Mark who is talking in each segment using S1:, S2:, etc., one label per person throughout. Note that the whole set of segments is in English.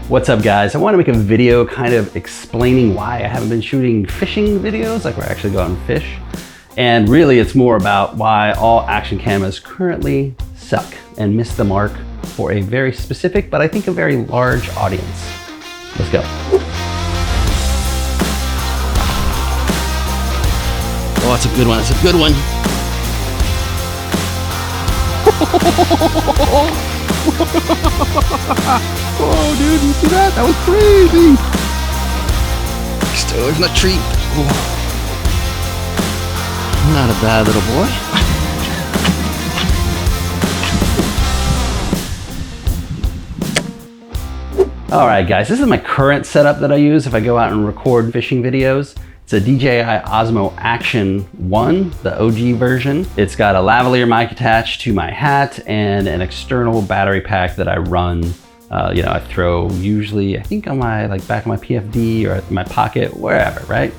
S1: What's up guys? I want to make a video kind of explaining why I haven't been shooting fishing videos, like where I actually go out and fish. And really it's more about why all action cameras currently suck and miss the mark for a very specific, but I think a very large audience. Let's go. Oh, it's a good one, it's a good one. Oh, dude, you see that? That was crazy. Stay away from the tree. Oh. Not a bad little boy. All right, guys, this is my current setup that I use if I go out and record fishing videos. It's a DJI Osmo Action 1, the OG version. It's got a lavalier mic attached to my hat and an external battery pack that I run. I throw usually, I think on my back of my PFD or my pocket, wherever, right?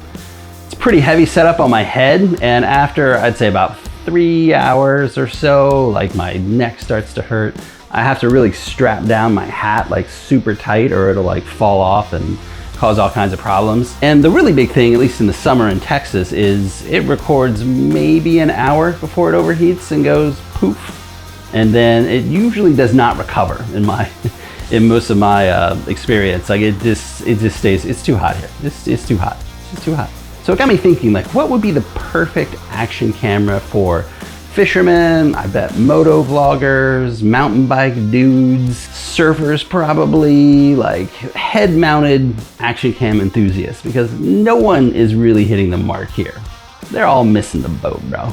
S1: It's a pretty heavy setup on my head, and after I'd say about 3 hours or so, my neck starts to hurt. I have to really strap down my hat super tight or it'll fall off and cause all kinds of problems. And the really big thing, at least in the summer in Texas, is it records maybe an hour before it overheats and goes poof. And then it usually does not recover in most of my experience. It just stays, it's too hot here. It's too hot, it's just too hot. So it got me thinking, what would be the perfect action camera for fishermen, I bet moto vloggers, mountain bike dudes, surfers probably, head-mounted action cam enthusiasts, because no one is really hitting the mark here. They're all missing the boat, bro.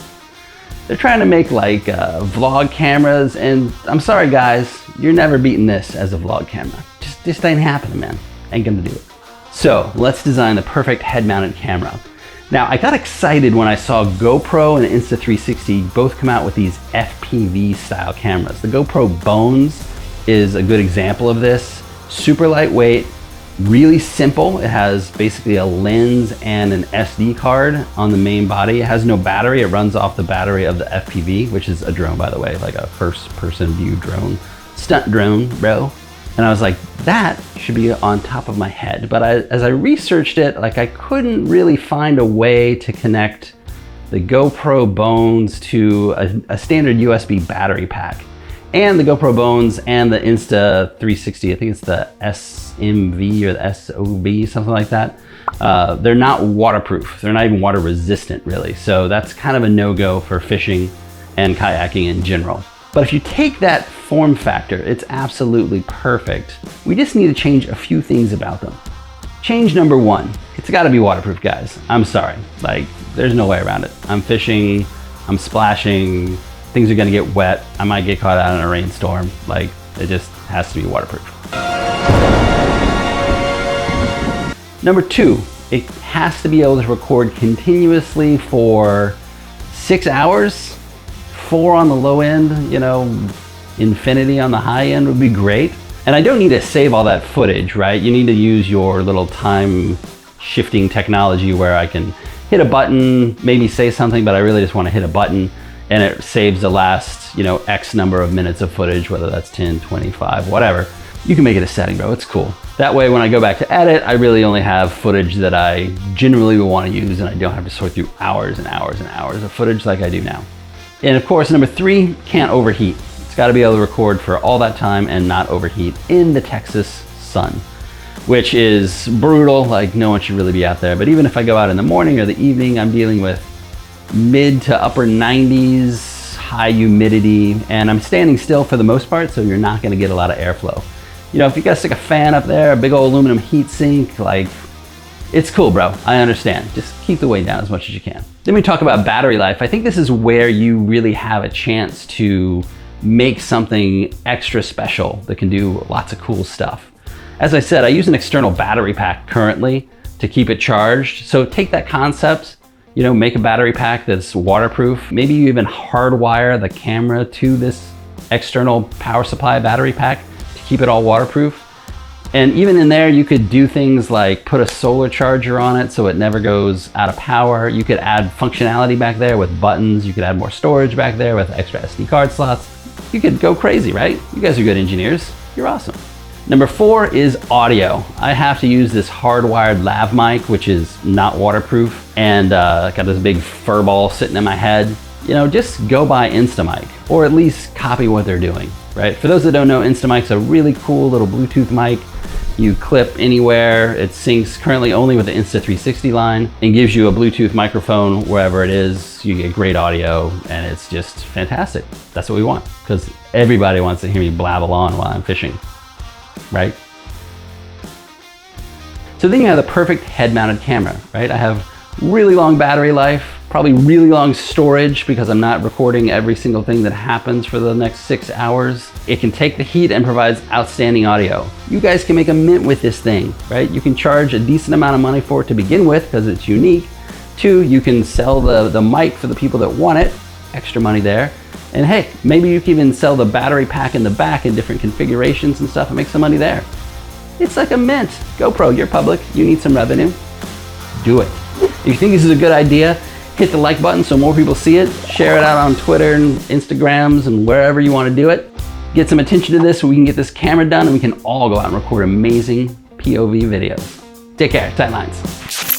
S1: They're trying to make vlog cameras, and I'm sorry guys, you're never beating this as a vlog camera. Just ain't happening, man. Ain't gonna do it. So let's design the perfect head-mounted camera. Now, I got excited when I saw GoPro and Insta360 both come out with these FPV style cameras. The GoPro Bones is a good example of this. Super lightweight, really simple. It has basically a lens and an SD card on the main body. It has no battery. It runs off the battery of the FPV, which is a drone, by the way, like a first-person view drone. Stunt drone, bro. And I was like, that should be on top of my head. But as I researched it, I couldn't really find a way to connect the GoPro Bones to a standard USB battery pack. And the GoPro Bones and the Insta360, I think it's the SMV or the SOV, something like that. They're not waterproof. They're not even water resistant, really. So that's kind of a no-go for fishing and kayaking in general. But if you take that form factor, it's absolutely perfect. We just need to change a few things about them. Change number one, it's gotta be waterproof, guys. I'm sorry, there's no way around it. I'm fishing, I'm splashing, things are gonna get wet. I might get caught out in a rainstorm. It just has to be waterproof. Number two, it has to be able to record continuously for 6 hours. 4 on the low end, infinity on the high end would be great. And I don't need to save all that footage, right? You need to use your little time shifting technology where I can hit a button, maybe say something, but I really just want to hit a button and it saves the last, X number of minutes of footage, whether that's 10, 25, whatever. You can make it a setting, bro, it's cool. That way when I go back to edit, I really only have footage that I generally will want to use and I don't have to sort through hours and hours and hours of footage like I do now. And of course, number three, can't overheat. It's got to be able to record for all that time and not overheat in the Texas sun, which is brutal. No one should really be out there. But even if I go out in the morning or the evening, I'm dealing with mid to upper 90s, high humidity, and I'm standing still for the most part, so you're not going to get a lot of airflow. If you got to stick a fan up there, a big old aluminum heat sink, it's cool, bro. I understand. Just keep the weight down as much as you can. Then we talk about battery life. I think this is where you really have a chance to make something extra special that can do lots of cool stuff. As I said, I use an external battery pack currently to keep it charged. So take that concept, make a battery pack that's waterproof. Maybe you even hardwire the camera to this external power supply battery pack to keep it all waterproof. And even in there, you could do things like put a solar charger on it so it never goes out of power. You could add functionality back there with buttons. You could add more storage back there with extra SD card slots. You could go crazy, right? You guys are good engineers. You're awesome. Number 4 is audio. I have to use this hardwired lav mic, which is not waterproof, and got this big fur ball sitting in my head. You know, just go buy Instamic, or at least copy what they're doing, right? For those that don't know, Instamic's a really cool little Bluetooth mic. You clip anywhere. It syncs currently only with the Insta360 line and gives you a Bluetooth microphone wherever it is. You get great audio, and it's just fantastic. That's what we want, because everybody wants to hear me blabble on while I'm fishing, right? So then you have the perfect head-mounted camera, right? I have really long battery life, probably really long storage because I'm not recording every single thing that happens for the next 6 hours. It can take the heat and provides outstanding audio. You guys can make a mint with this thing, right? You can charge a decent amount of money for it to begin with because it's unique. 2, you can sell the mic for the people that want it, extra money there. And hey, maybe you can even sell the battery pack in the back in different configurations and stuff and make some money there. It's like a mint. GoPro, you're public, you need some revenue. Do it. If you think this is a good idea, hit the like button so more people see it. Share it out on Twitter and Instagrams and wherever you want to do it. Get some attention to this so we can get this camera done and we can all go out and record amazing POV videos. Take care, tight lines.